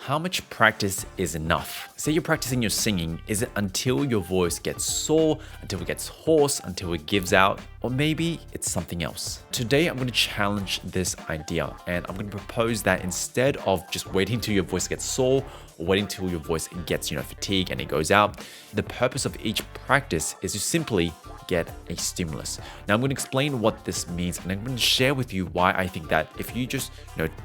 How much practice is enough? Say you're practicing your singing, is it until your voice gets sore, until it gets hoarse, until it gives out, or maybe it's something else? Today, I'm going to challenge this idea and I'm going to propose that instead of just waiting till your voice gets sore or waiting till your voice gets, fatigued and it goes out, the purpose of each practice is to simply get a stimulus. Now I'm going to explain what this means and I'm going to share with you why I think that if you just,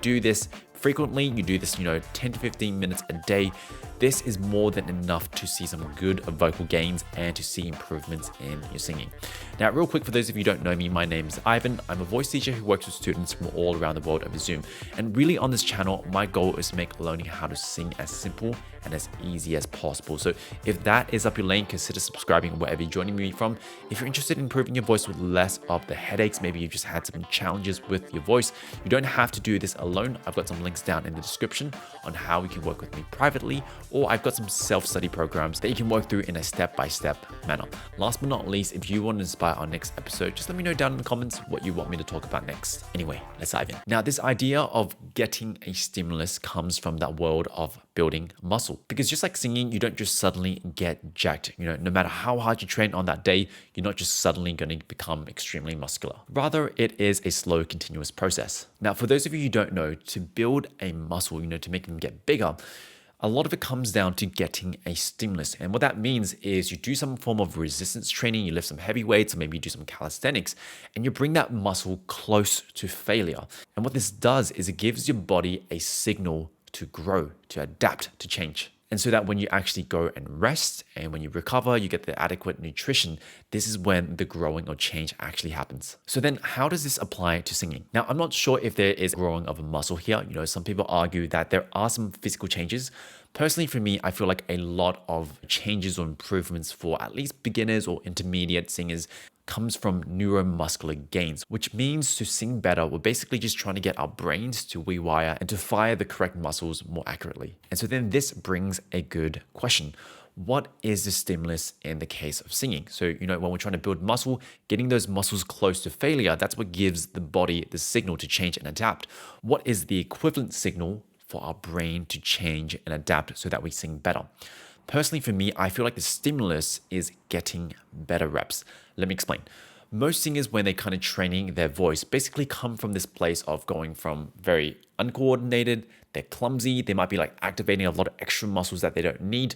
do this frequently, you do this, 10 to 15 minutes a day, this is more than enough to see some good vocal gains and to see improvements in your singing. Now, real quick, for those of you who don't know me, my name is Ivan. I'm a voice teacher who works with students from all around the world over Zoom. And really on this channel, my goal is to make learning how to sing as simple and as easy as possible. So if that is up your lane, consider subscribing wherever you're joining me from. If you're interested in improving your voice with less of the headaches, maybe you've just had some challenges with your voice, you don't have to do this alone. I've got some links down in the description on how you can work with me privately, or I've got some self-study programs that you can work through in a step-by-step manner. Last but not least, if you want to inspire our next episode, just let me know down in the comments what you want me to talk about next. Anyway, let's dive in. Now, this idea of getting a stimulus comes from that world of building muscle. Because just like singing, you don't just suddenly get jacked. No matter how hard you train on that day, you're not just suddenly going to become extremely muscular. Rather, it is a slow, continuous process. Now, for those of you who don't know, to build a muscle, to make them get bigger, a lot of it comes down to getting a stimulus. And what that means is you do some form of resistance training, you lift some heavy weights, or maybe you do some calisthenics, and you bring that muscle close to failure. And what this does is it gives your body a signal to grow, to adapt, to change. And so that when you actually go and rest and when you recover, you get the adequate nutrition, this is when the growing or change actually happens. So then how does this apply to singing? Now, I'm not sure if there is growing of a muscle here. Some people argue that there are some physical changes. Personally, for me, I feel like a lot of changes or improvements for at least beginners or intermediate singers comes from neuromuscular gains, which means to sing better, we're basically just trying to get our brains to rewire and to fire the correct muscles more accurately. And so then this brings a good question. What is the stimulus in the case of singing? So, when we're trying to build muscle, getting those muscles close to failure, that's what gives the body the signal to change and adapt. What is the equivalent signal for our brain to change and adapt so that we sing better? Personally, for me, I feel like the stimulus is getting better reps. Let me explain. Most singers, when they're kind of training their voice, basically come from this place of going from very uncoordinated, they're clumsy, they might be like activating a lot of extra muscles that they don't need,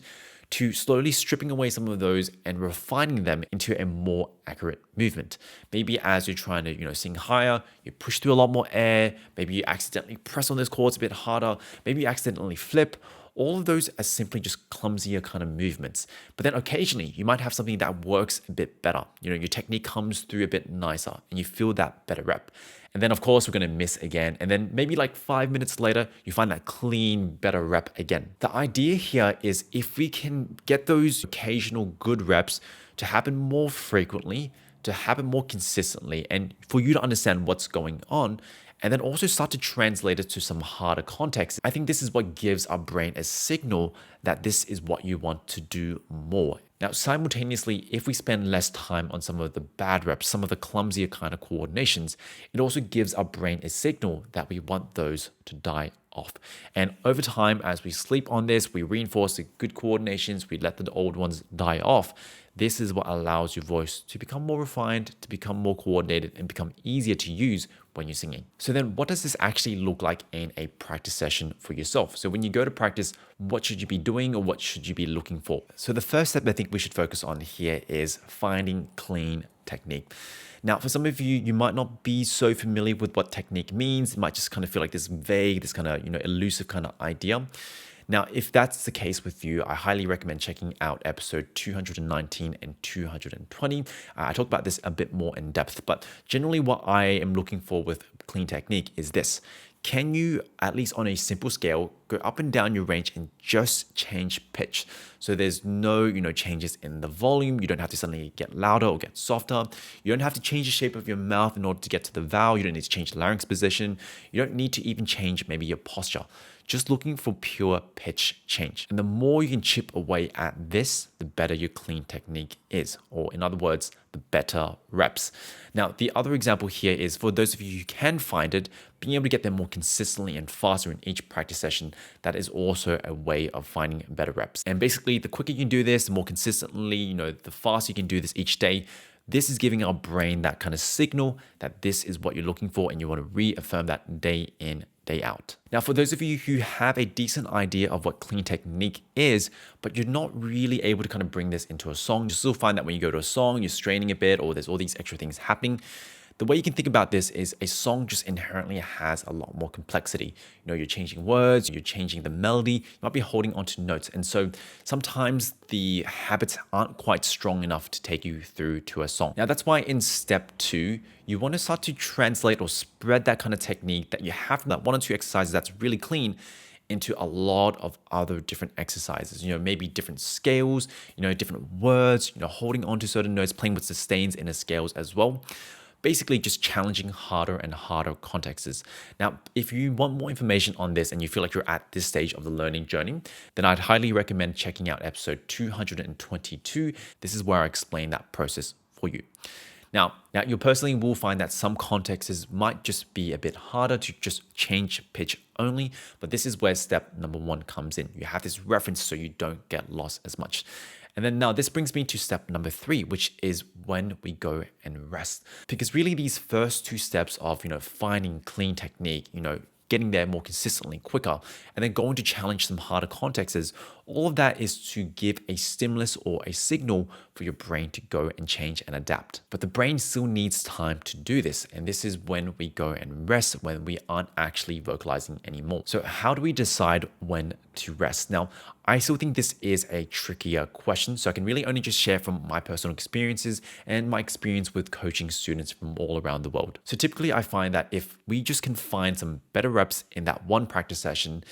to slowly stripping away some of those and refining them into a more accurate movement. Maybe as you're trying to, sing higher, you push through a lot more air, maybe you accidentally press on those chords a bit harder, maybe you accidentally flip. All of those are simply just clumsier kind of movements. But then occasionally you might have something that works a bit better. Your technique comes through a bit nicer and you feel that better rep. And then of course we're going to miss again. And then maybe like 5 minutes later, you find that clean, better rep again. The idea here is if we can get those occasional good reps to happen more frequently, to happen more consistently, and for you to understand what's going on, and then also start to translate it to some harder context. I think this is what gives our brain a signal that this is what you want to do more. Now, simultaneously, if we spend less time on some of the bad reps, some of the clumsier kind of coordinations, it also gives our brain a signal that we want those to die off. And over time, as we sleep on this, we reinforce the good coordinations, we let the old ones die off. This is what allows your voice to become more refined, to become more coordinated, and become easier to use when you're singing. So then what does this actually look like in a practice session for yourself? So when you go to practice, what should you be doing or what should you be looking for? So the first step I think we should focus on here is finding clean technique. Now, for some of you, you might not be so familiar with what technique means. It might just kind of feel like this vague, this kind of, elusive kind of idea. Now, if that's the case with you, I highly recommend checking out episode 219 and 220. I talk about this a bit more in depth, but generally what I am looking for with clean technique is this. Can you, at least on a simple scale, go up and down your range and just change pitch? So there's no, changes in the volume. You don't have to suddenly get louder or get softer. You don't have to change the shape of your mouth in order to get to the vowel. You don't need to change the larynx position. You don't need to even change maybe your posture. just looking for pure pitch change. And the more you can chip away at this, the better your clean technique is, or in other words, the better reps. Now, the other example here is for those of you who can find it, being able to get them more consistently and faster in each practice session, that is also a way of finding better reps. And basically, the quicker you can do this, the more consistently, the faster you can do this each day. This is giving our brain that kind of signal that this is what you're looking for, and you want to reaffirm that day in, day out. Now, for those of you who have a decent idea of what clean technique is, but you're not really able to kind of bring this into a song, you still find that when you go to a song, you're straining a bit, or there's all these extra things happening. The way you can think about this is a song just inherently has a lot more complexity. You're changing words, you're changing the melody, you might be holding onto notes. And so sometimes the habits aren't quite strong enough to take you through to a song. Now, that's why in step 2, you want to start to translate or spread that kind of technique that you have from that 1 or 2 exercises that's really clean into a lot of other different exercises, maybe different scales, different words, holding onto certain notes, playing with sustains in the scales as well. Basically just challenging harder and harder contexts. Now, if you want more information on this and you feel like you're at this stage of the learning journey, then I'd highly recommend checking out episode 222. This is where I explain that process for you. Now you personally will find that some contexts might just be a bit harder to just change pitch only, but this is where step number 1 comes in. You have this reference so you don't get lost as much. And then now this brings me to step number 3, which is when we go and rest. Because really these first 2 steps of, finding clean technique, getting there more consistently, quicker, and then going to challenge some harder contexts, all of that is to give a stimulus or a signal for your brain to go and change and adapt. But the brain still needs time to do this. And this is when we go and rest, when we aren't actually vocalizing anymore. So how do we decide when to rest? Now, I still think this is a trickier question. So I can really only just share from my personal experiences and my experience with coaching students from all around the world. So typically I find that if we just can find some better reps in that one practice session,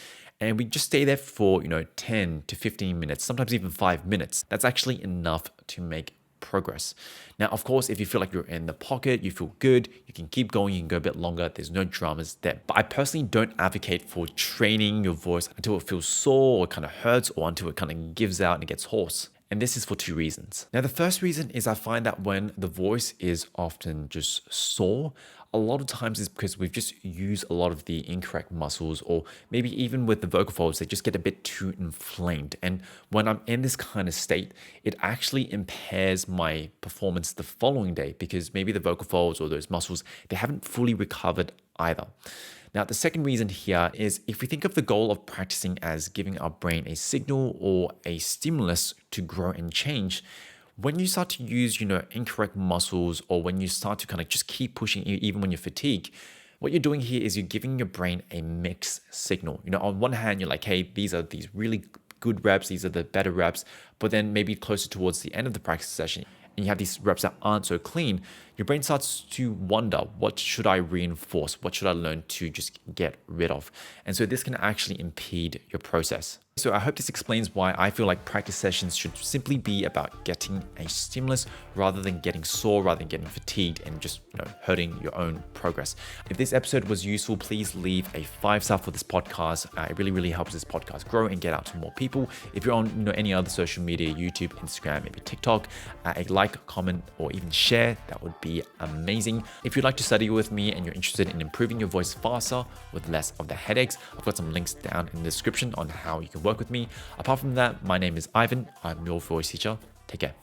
and we just stay there for 10 to 15 minutes, sometimes even 5 minutes, that's actually enough to make progress. Now, of course, if you feel like you're in the pocket, you feel good, you can keep going, you can go a bit longer, there's no dramas there. But I personally don't advocate for training your voice until it feels sore or kind of hurts, or until it kind of gives out and it gets hoarse. And this is for 2 reasons. Now, the first reason is I find that when the voice is often just sore, a lot of times is because we've just used a lot of the incorrect muscles, or maybe even with the vocal folds, they just get a bit too inflamed. And when I'm in this kind of state, it actually impairs my performance the following day, because maybe the vocal folds or those muscles, they haven't fully recovered either. Now, the second reason here is if we think of the goal of practicing as giving our brain a signal or a stimulus to grow and change, when you start to use, incorrect muscles, or when you start to kind of just keep pushing even when you're fatigued, what you're doing here is you're giving your brain a mixed signal. On one hand, you're like, hey, these are these really good reps, these are the better reps, but then maybe closer towards the end of the practice session, and you have these reps that aren't so clean, your brain starts to wonder, what should I reinforce? What should I learn to just get rid of? And so this can actually impede your process. So I hope this explains why I feel like practice sessions should simply be about getting a stimulus rather than getting sore, rather than getting fatigued and just hurting your own progress. If this episode was useful, please leave a 5-star for this podcast. It really, really helps this podcast grow and get out to more people. If you're on any other social media, YouTube, Instagram, maybe TikTok, a like, comment, or even share, that would be amazing. If you'd like to study with me and you're interested in improving your voice faster with less of the headaches, I've got some links down in the description on how you can work with me. Apart from that, my name is Ivan. I'm your voice teacher. Take care.